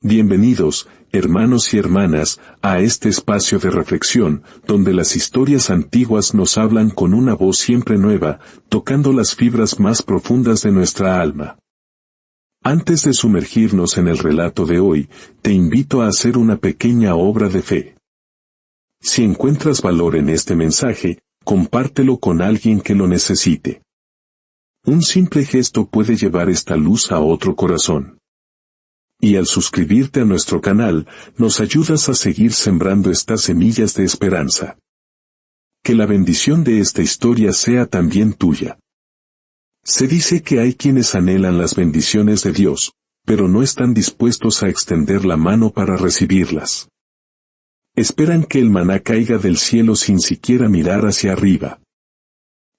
Bienvenidos, hermanos y hermanas, a este espacio de reflexión, donde las historias antiguas nos hablan con una voz siempre nueva, tocando las fibras más profundas de nuestra alma. Antes de sumergirnos en el relato de hoy, te invito a hacer una pequeña obra de fe. Si encuentras valor en este mensaje, compártelo con alguien que lo necesite. Un simple gesto puede llevar esta luz a otro corazón. Y al suscribirte a nuestro canal, nos ayudas a seguir sembrando estas semillas de esperanza. Que la bendición de esta historia sea también tuya. Se dice que hay quienes anhelan las bendiciones de Dios, pero no están dispuestos a extender la mano para recibirlas. Esperan que el maná caiga del cielo sin siquiera mirar hacia arriba.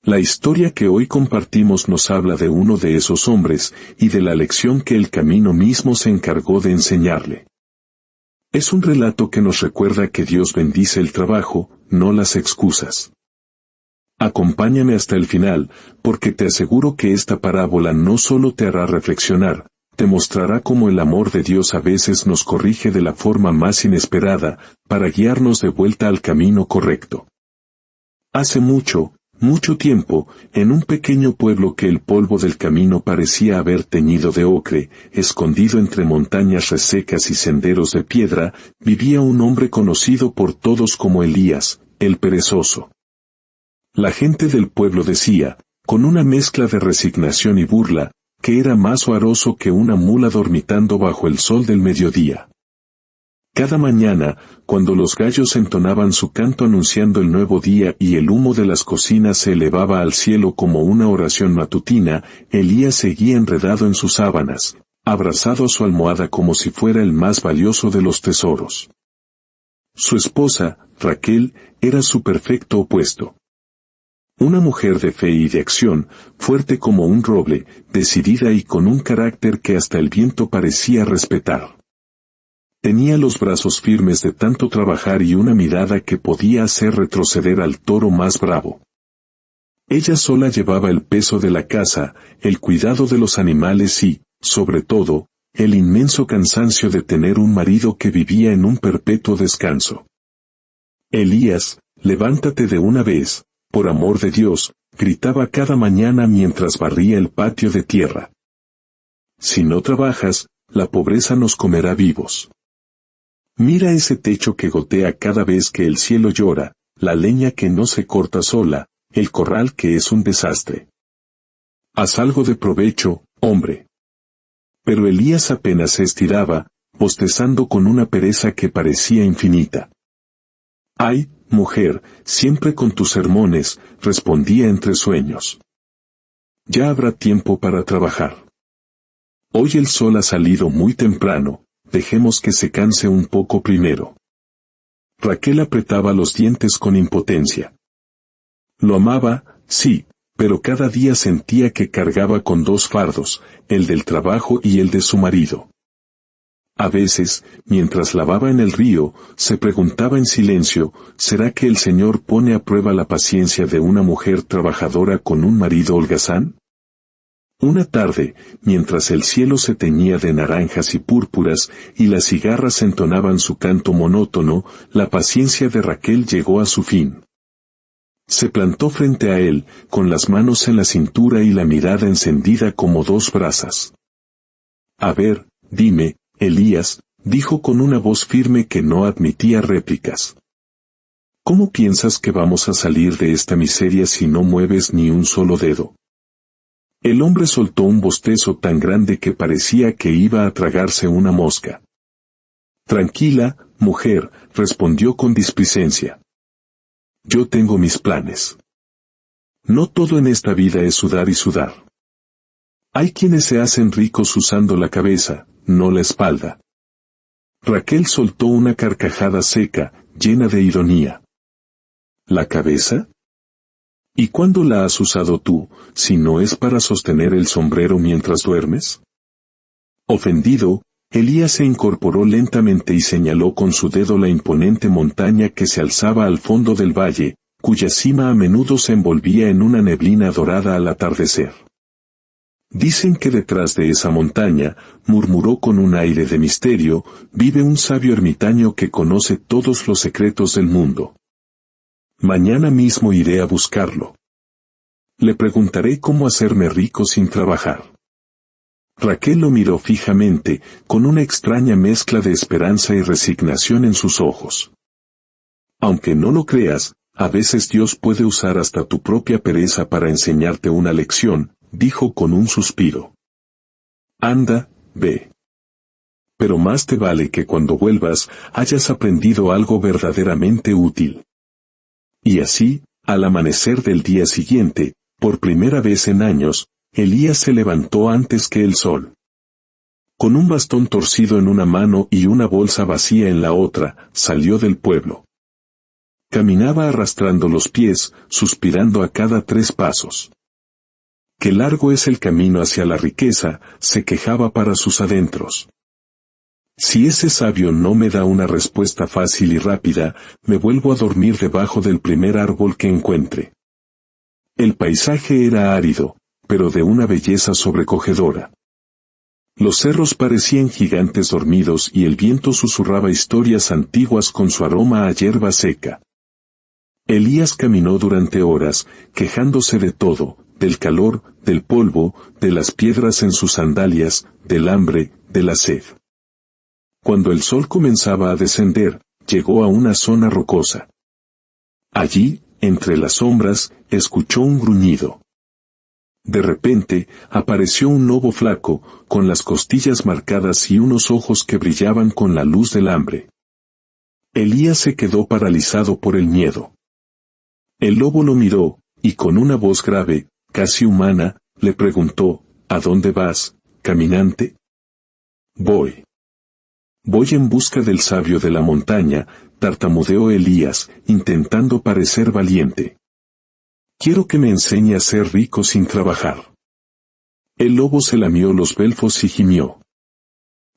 La historia que hoy compartimos nos habla de uno de esos hombres, y de la lección que el camino mismo se encargó de enseñarle. Es un relato que nos recuerda que Dios bendice el trabajo, no las excusas. Acompáñame hasta el final, porque te aseguro que esta parábola no solo te hará reflexionar, te mostrará cómo el amor de Dios a veces nos corrige de la forma más inesperada, para guiarnos de vuelta al camino correcto. Hace mucho tiempo, en un pequeño pueblo que el polvo del camino parecía haber teñido de ocre, escondido entre montañas resecas y senderos de piedra, vivía un hombre conocido por todos como Elías, el perezoso. La gente del pueblo decía, con una mezcla de resignación y burla, que era más oaroso que una mula dormitando bajo el sol del mediodía. Cada mañana, cuando los gallos entonaban su canto anunciando el nuevo día y el humo de las cocinas se elevaba al cielo como una oración matutina, Elías seguía enredado en sus sábanas, abrazado a su almohada como si fuera el más valioso de los tesoros. Su esposa, Raquel, era su perfecto opuesto. Una mujer de fe y de acción, fuerte como un roble, decidida y con un carácter que hasta el viento parecía respetar. Tenía los brazos firmes de tanto trabajar y una mirada que podía hacer retroceder al toro más bravo. Ella sola llevaba el peso de la casa, el cuidado de los animales y, sobre todo, el inmenso cansancio de tener un marido que vivía en un perpetuo descanso. Elías, levántate de una vez, por amor de Dios, gritaba cada mañana mientras barría el patio de tierra. Si no trabajas, la pobreza nos comerá vivos. Mira ese techo que gotea cada vez que el cielo llora, la leña que no se corta sola, el corral que es un desastre. Haz algo de provecho, hombre. Pero Elías apenas se estiraba, bostezando con una pereza que parecía infinita. Ay, mujer, siempre con tus sermones, respondía entre sueños. Ya habrá tiempo para trabajar. Hoy el sol ha salido muy temprano. Dejemos que se canse un poco primero. Raquel apretaba los dientes con impotencia. Lo amaba, sí, pero cada día sentía que cargaba con dos fardos, el del trabajo y el de su marido. A veces, mientras lavaba en el río, se preguntaba en silencio, ¿será que el Señor pone a prueba la paciencia de una mujer trabajadora con un marido holgazán? Una tarde, mientras el cielo se teñía de naranjas y púrpuras, y las cigarras entonaban su canto monótono, la paciencia de Raquel llegó a su fin. Se plantó frente a él, con las manos en la cintura y la mirada encendida como dos brasas. A ver, dime, Elías, dijo con una voz firme que no admitía réplicas. ¿Cómo piensas que vamos a salir de esta miseria si no mueves ni un solo dedo? El hombre soltó un bostezo tan grande que parecía que iba a tragarse una mosca. Tranquila, mujer, respondió con displicencia. Yo tengo mis planes. No todo en esta vida es sudar y sudar. Hay quienes se hacen ricos usando la cabeza, no la espalda. Raquel soltó una carcajada seca, llena de ironía. ¿La cabeza? ¿Y cuándo la has usado tú, si no es para sostener el sombrero mientras duermes? Ofendido, Elías se incorporó lentamente y señaló con su dedo la imponente montaña que se alzaba al fondo del valle, cuya cima a menudo se envolvía en una neblina dorada al atardecer. Dicen que detrás de esa montaña, murmuró con un aire de misterio, vive un sabio ermitaño que conoce todos los secretos del mundo. Mañana mismo iré a buscarlo. Le preguntaré cómo hacerme rico sin trabajar. Raquel lo miró fijamente, con una extraña mezcla de esperanza y resignación en sus ojos. Aunque no lo creas, a veces Dios puede usar hasta tu propia pereza para enseñarte una lección, dijo con un suspiro. Anda, ve. Pero más te vale que cuando vuelvas hayas aprendido algo verdaderamente útil. Y así, al amanecer del día siguiente, por primera vez en años, Elías se levantó antes que el sol. Con un bastón torcido en una mano y una bolsa vacía en la otra, salió del pueblo. Caminaba arrastrando los pies, suspirando a cada 3 pasos. Qué largo es el camino hacia la riqueza, se quejaba para sus adentros. Si ese sabio no me da una respuesta fácil y rápida, me vuelvo a dormir debajo del primer árbol que encuentre. El paisaje era árido, pero de una belleza sobrecogedora. Los cerros parecían gigantes dormidos y el viento susurraba historias antiguas con su aroma a hierba seca. Elías caminó durante horas, quejándose de todo, del calor, del polvo, de las piedras en sus sandalias, del hambre, de la sed. Cuando el sol comenzaba a descender, llegó a una zona rocosa. Allí, entre las sombras, escuchó un gruñido. De repente, apareció un lobo flaco, con las costillas marcadas y unos ojos que brillaban con la luz del hambre. Elías se quedó paralizado por el miedo. El lobo lo miró, y con una voz grave, casi humana, le preguntó, ¿a dónde vas, caminante? Voy en busca del sabio de la montaña, tartamudeó Elías, intentando parecer valiente. Quiero que me enseñe a ser rico sin trabajar. El lobo se lamió los belfos y gimió.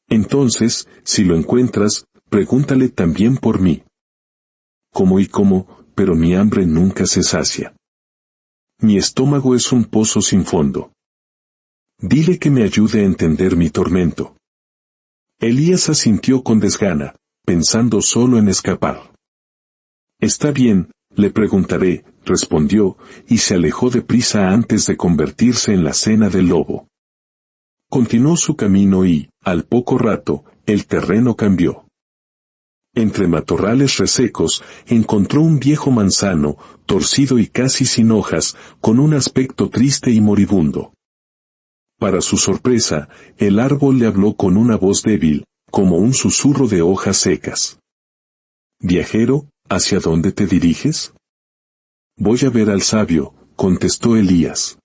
Entonces, si lo encuentras, pregúntale también por mí. Como y como, pero mi hambre nunca se sacia. Mi estómago es un pozo sin fondo. Dile que me ayude a entender mi tormento. Elías asintió con desgana, pensando solo en escapar. Está bien, le preguntaré, respondió, y se alejó deprisa antes de convertirse en la cena del lobo. Continuó su camino y, al poco rato, el terreno cambió. Entre matorrales resecos, encontró un viejo manzano, torcido y casi sin hojas, con un aspecto triste y moribundo. Para su sorpresa, el árbol le habló con una voz débil, como un susurro de hojas secas. «Viajero, ¿hacia dónde te diriges?» «Voy a ver al sabio», contestó Elías.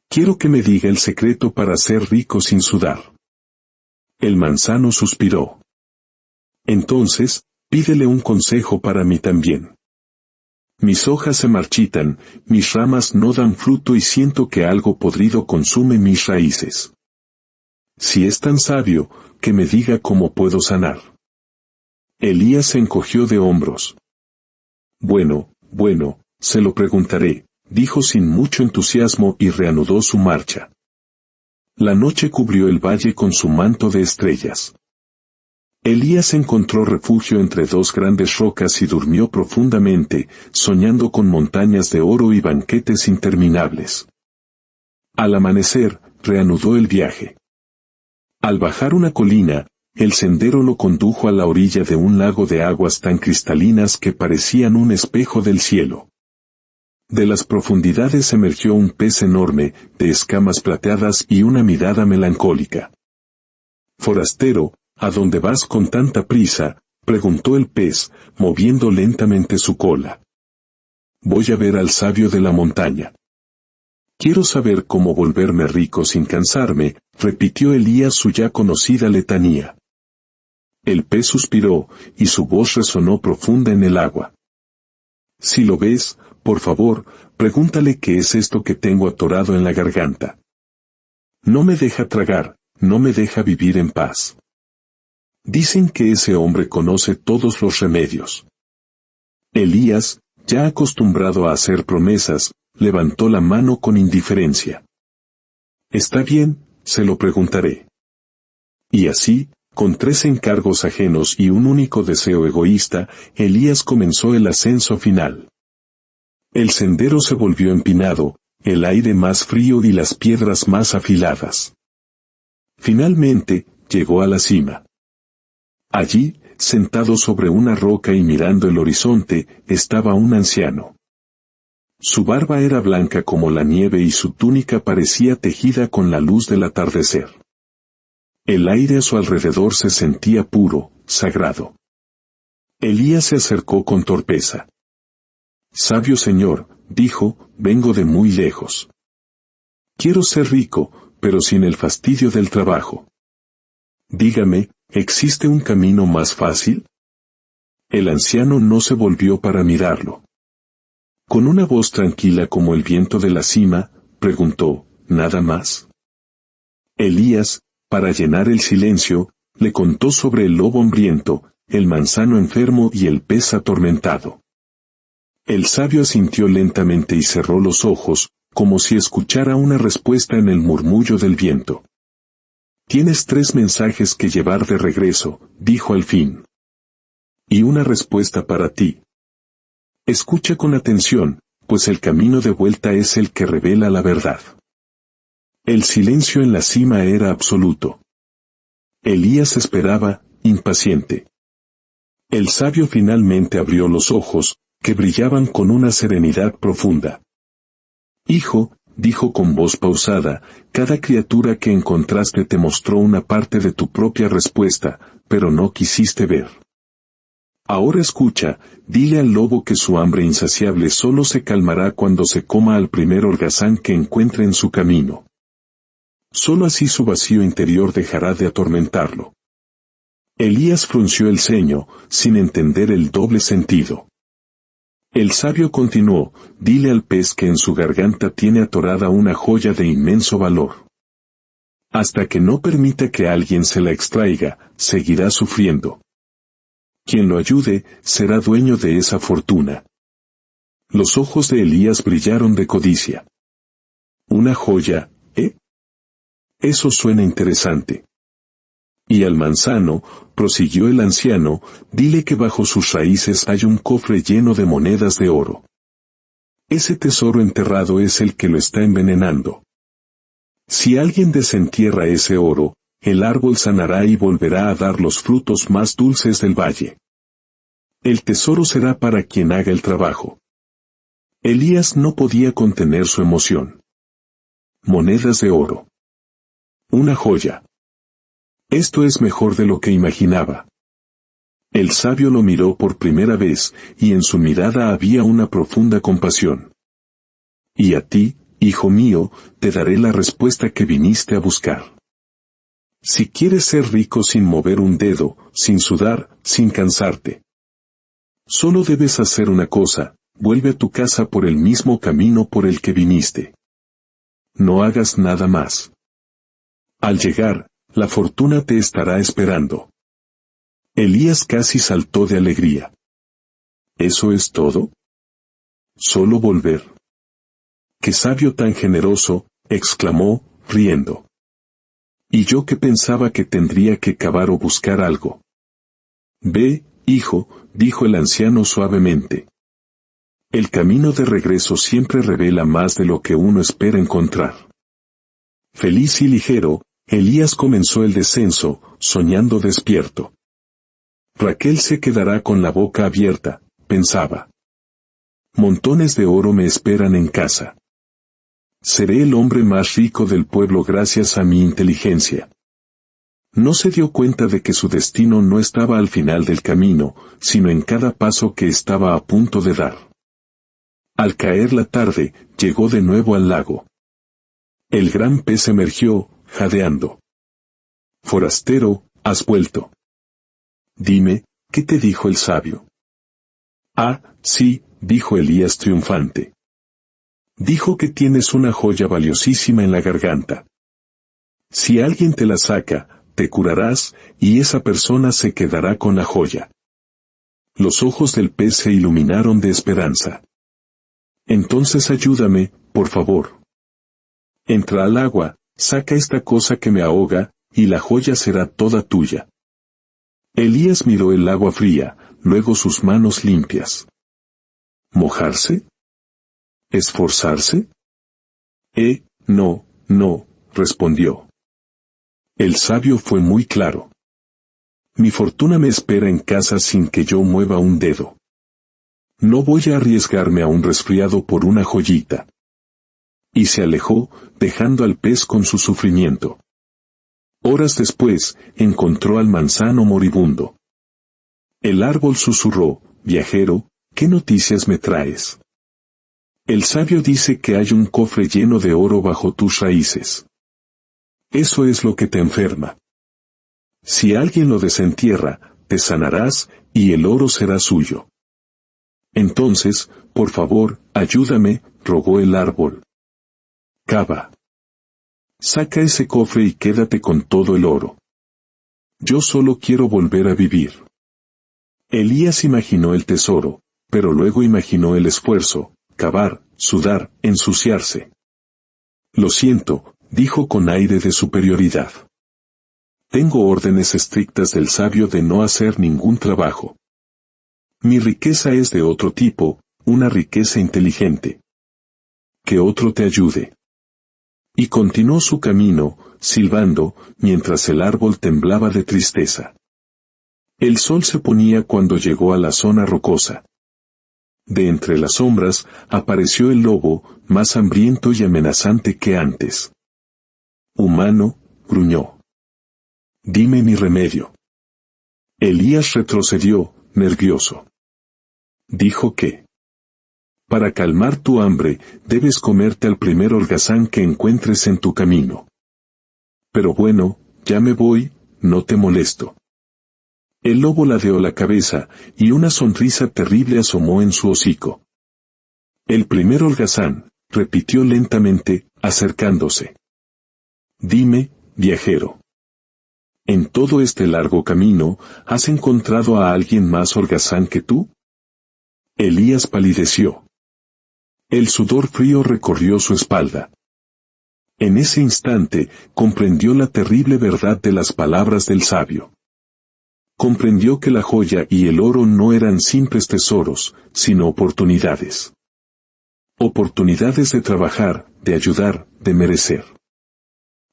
«Quiero que me diga el secreto para ser rico sin sudar». El manzano suspiró. «Entonces, pídele un consejo para mí también. Mis hojas se marchitan, mis ramas no dan fruto y siento que algo podrido consume mis raíces. Si es tan sabio, que me diga cómo puedo sanar». Elías se encogió de hombros. Bueno, se lo preguntaré, dijo sin mucho entusiasmo y reanudó su marcha. La noche cubrió el valle con su manto de estrellas. Elías encontró refugio entre 2 grandes rocas y durmió profundamente, soñando con montañas de oro y banquetes interminables. Al amanecer, reanudó el viaje. Al bajar una colina, el sendero lo condujo a la orilla de un lago de aguas tan cristalinas que parecían un espejo del cielo. De las profundidades emergió un pez enorme, de escamas plateadas y una mirada melancólica. «Forastero, ¿a dónde vas con tanta prisa?», preguntó el pez, moviendo lentamente su cola. «Voy a ver al sabio de la montaña». «Quiero saber cómo volverme rico sin cansarme», repitió Elías su ya conocida letanía. El pez suspiró, y su voz resonó profunda en el agua. «Si lo ves, por favor, pregúntale qué es esto que tengo atorado en la garganta. No me deja tragar, no me deja vivir en paz. Dicen que ese hombre conoce todos los remedios». Elías, ya acostumbrado a hacer promesas, levantó la mano con indiferencia. Está bien, se lo preguntaré. Y así, con 3 encargos ajenos y un único deseo egoísta, Elías comenzó el ascenso final. El sendero se volvió empinado, el aire más frío y las piedras más afiladas. Finalmente, llegó a la cima. Allí, sentado sobre una roca y mirando el horizonte, estaba un anciano. Su barba era blanca como la nieve y su túnica parecía tejida con la luz del atardecer. El aire a su alrededor se sentía puro, sagrado. Elías se acercó con torpeza. «Sabio señor», dijo, «vengo de muy lejos. Quiero ser rico, pero sin el fastidio del trabajo. Dígame, ¿existe un camino más fácil?» El anciano no se volvió para mirarlo. Con una voz tranquila como el viento de la cima, preguntó, «¿Nada más?» Elías, para llenar el silencio, le contó sobre el lobo hambriento, el manzano enfermo y el pez atormentado. El sabio asintió lentamente y cerró los ojos, como si escuchara una respuesta en el murmullo del viento. «Tienes 3 mensajes que llevar de regreso», dijo al fin. «Y una respuesta para ti. Escucha con atención, pues el camino de vuelta es el que revela la verdad». El silencio en la cima era absoluto. Elías esperaba, impaciente. El sabio finalmente abrió los ojos, que brillaban con una serenidad profunda. «Hijo», dijo con voz pausada, «cada criatura que encontraste te mostró una parte de tu propia respuesta, pero no quisiste ver. Ahora escucha, dile al lobo que su hambre insaciable solo se calmará cuando se coma al primer holgazán que encuentre en su camino. Solo así su vacío interior dejará de atormentarlo». Elías frunció el ceño, sin entender el doble sentido. El sabio continuó, «Dile al pez que en su garganta tiene atorada una joya de inmenso valor. Hasta que no permita que alguien se la extraiga, seguirá sufriendo. Quien lo ayude, será dueño de esa fortuna». Los ojos de Elías brillaron de codicia. «¿Una joya, eh? Eso suena interesante». «Y al manzano», prosiguió el anciano, «dile que bajo sus raíces hay un cofre lleno de monedas de oro. Ese tesoro enterrado es el que lo está envenenando. Si alguien desentierra ese oro, el árbol sanará y volverá a dar los frutos más dulces del valle. El tesoro será para quien haga el trabajo». Elías no podía contener su emoción. Monedas de oro. Una joya. Esto es mejor de lo que imaginaba. El sabio lo miró por primera vez, y en su mirada había una profunda compasión. «Y a ti, hijo mío, te daré la respuesta que viniste a buscar. Si quieres ser rico sin mover un dedo, sin sudar, sin cansarte, solo debes hacer una cosa, vuelve a tu casa por el mismo camino por el que viniste. No hagas nada más. Al llegar, la fortuna te estará esperando». Elías casi saltó de alegría. «¿Eso es todo? ¿Solo volver?». «¡Qué sabio tan generoso!», exclamó, riendo. «Y yo que pensaba que tendría que cavar o buscar algo». «Ve, hijo», dijo el anciano suavemente. «El camino de regreso siempre revela más de lo que uno espera encontrar». Feliz y ligero, Elías comenzó el descenso, soñando despierto. «Raquel se quedará con la boca abierta», pensaba. «Montones de oro me esperan en casa. Seré el hombre más rico del pueblo gracias a mi inteligencia». No se dio cuenta de que su destino no estaba al final del camino, sino en cada paso que estaba a punto de dar. Al caer la tarde, llegó de nuevo al lago. El gran pez emergió, jadeando. «Forastero, has vuelto. Dime, ¿qué te dijo el sabio?». «Ah, sí», dijo Elías triunfante. «Dijo que tienes una joya valiosísima en la garganta. Si alguien te la saca, te curarás, y esa persona se quedará con la joya». Los ojos del pez se iluminaron de esperanza. «Entonces ayúdame, por favor. Entra al agua, Saca esta cosa que me ahoga, y la joya será toda tuya. Elías miró el agua fría, luego sus manos limpias. ¿Mojarse? ¿Esforzarse? No, no, respondió. El sabio fue muy claro. Mi fortuna me espera en casa sin que yo mueva un dedo. No voy a arriesgarme a un resfriado por una joyita. Y se alejó, dejando al pez con su sufrimiento. Horas después, encontró al manzano moribundo. El árbol susurró, viajero, ¿qué noticias me traes? El sabio dice que hay un cofre lleno de oro bajo tus raíces. Eso es lo que te enferma. Si alguien lo desentierra, te sanarás, y el oro será suyo. Entonces, por favor, ayúdame, rogó el árbol. Cava. Saca ese cofre y quédate con todo el oro. Yo solo quiero volver a vivir. Elías imaginó el tesoro, pero luego imaginó el esfuerzo, cavar, sudar, ensuciarse. Lo siento, dijo con aire de superioridad. Tengo órdenes estrictas del sabio de no hacer ningún trabajo. Mi riqueza es de otro tipo, una riqueza inteligente. Que otro te ayude. Y continuó su camino, silbando, mientras el árbol temblaba de tristeza. El sol se ponía cuando llegó a la zona rocosa. De entre las sombras, apareció el lobo, más hambriento y amenazante que antes. Humano, gruñó. Dime mi remedio. Elías retrocedió, nervioso. Dijo que para calmar tu hambre, debes comerte al primer holgazán que encuentres en tu camino. Pero bueno, ya me voy, no te molesto. El lobo ladeó la cabeza, y una sonrisa terrible asomó en su hocico. El primer holgazán, repitió lentamente, acercándose. Dime, viajero. ¿En todo este largo camino, has encontrado a alguien más holgazán que tú? Elías palideció. El sudor frío recorrió su espalda. En ese instante, comprendió la terrible verdad de las palabras del sabio. Comprendió que la joya y el oro no eran simples tesoros, sino oportunidades. Oportunidades de trabajar, de ayudar, de merecer.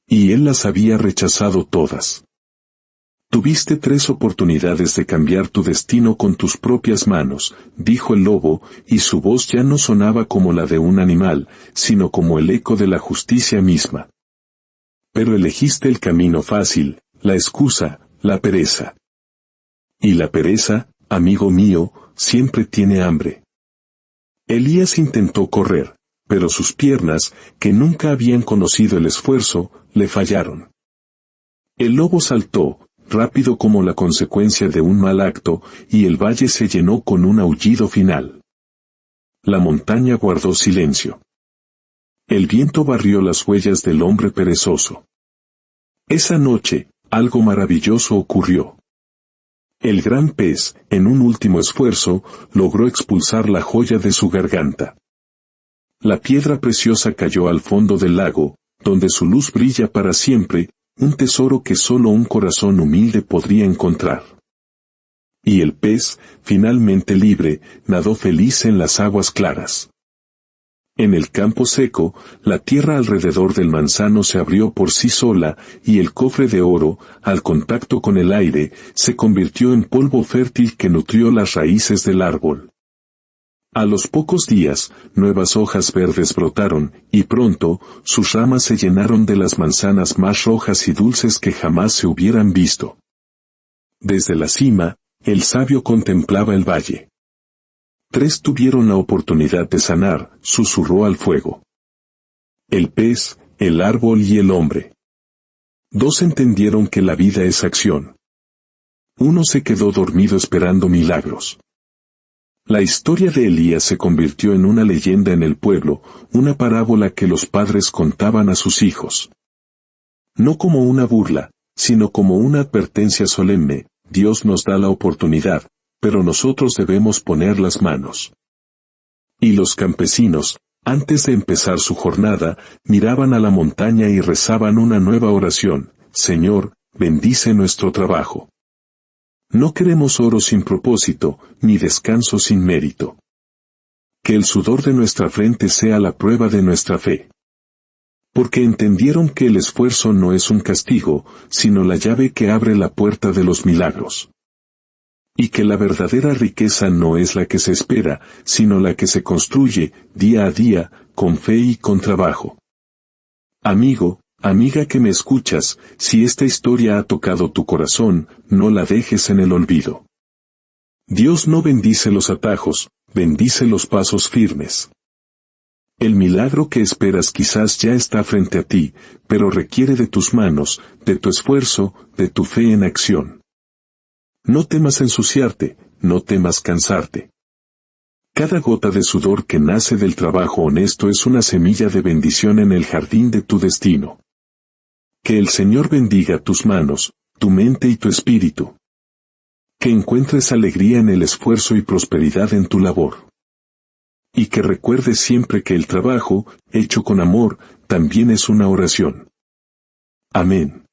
Y él las había rechazado todas. Tuviste 3 oportunidades de cambiar tu destino con tus propias manos, dijo el lobo, y su voz ya no sonaba como la de un animal, sino como el eco de la justicia misma. Pero elegiste el camino fácil, la excusa, la pereza. Y la pereza, amigo mío, siempre tiene hambre. Elías intentó correr, pero sus piernas, que nunca habían conocido el esfuerzo, le fallaron. El lobo saltó, rápido como la consecuencia de un mal acto, y el valle se llenó con un aullido final. La montaña guardó silencio. El viento barrió las huellas del hombre perezoso. Esa noche, algo maravilloso ocurrió. El gran pez, en un último esfuerzo, logró expulsar la joya de su garganta. La piedra preciosa cayó al fondo del lago, donde su luz brilla para siempre, un tesoro que solo un corazón humilde podría encontrar. Y el pez, finalmente libre, nadó feliz en las aguas claras. En el campo seco, la tierra alrededor del manzano se abrió por sí sola, y el cofre de oro, al contacto con el aire, se convirtió en polvo fértil que nutrió las raíces del árbol. A los pocos días, nuevas hojas verdes brotaron, y pronto, sus ramas se llenaron de las manzanas más rojas y dulces que jamás se hubieran visto. Desde la cima, el sabio contemplaba el valle. 3 tuvieron la oportunidad de sanar, susurró al fuego. El pez, el árbol y el hombre. 2 entendieron que la vida es acción. 1 se quedó dormido esperando milagros. La historia de Elías se convirtió en una leyenda en el pueblo, una parábola que los padres contaban a sus hijos. No como una burla, sino como una advertencia solemne: Dios nos da la oportunidad, pero nosotros debemos poner las manos. Y los campesinos, Antes de empezar su jornada, miraban a la montaña y rezaban una nueva oración: Señor, bendice nuestro trabajo. No queremos oro sin propósito, ni descanso sin mérito. Que el sudor de nuestra frente sea la prueba de nuestra fe. Porque entendieron que el esfuerzo no es un castigo, sino la llave que abre la puerta de los milagros. Y que la verdadera riqueza no es la que se espera, sino la que se construye, día a día, con fe y con trabajo. Amigo, amiga que me escuchas, si esta historia ha tocado tu corazón, no la dejes en el olvido. Dios no bendice los atajos, bendice los pasos firmes. El milagro que esperas quizás ya está frente a ti, pero requiere de tus manos, de tu esfuerzo, de tu fe en acción. No temas ensuciarte, no temas cansarte. Cada gota de sudor que nace del trabajo honesto es una semilla de bendición en el jardín de tu destino. Que el Señor bendiga tus manos, tu mente y tu espíritu. Que encuentres alegría en el esfuerzo y prosperidad en tu labor. Y que recuerdes siempre que el trabajo, hecho con amor, también es una oración. Amén.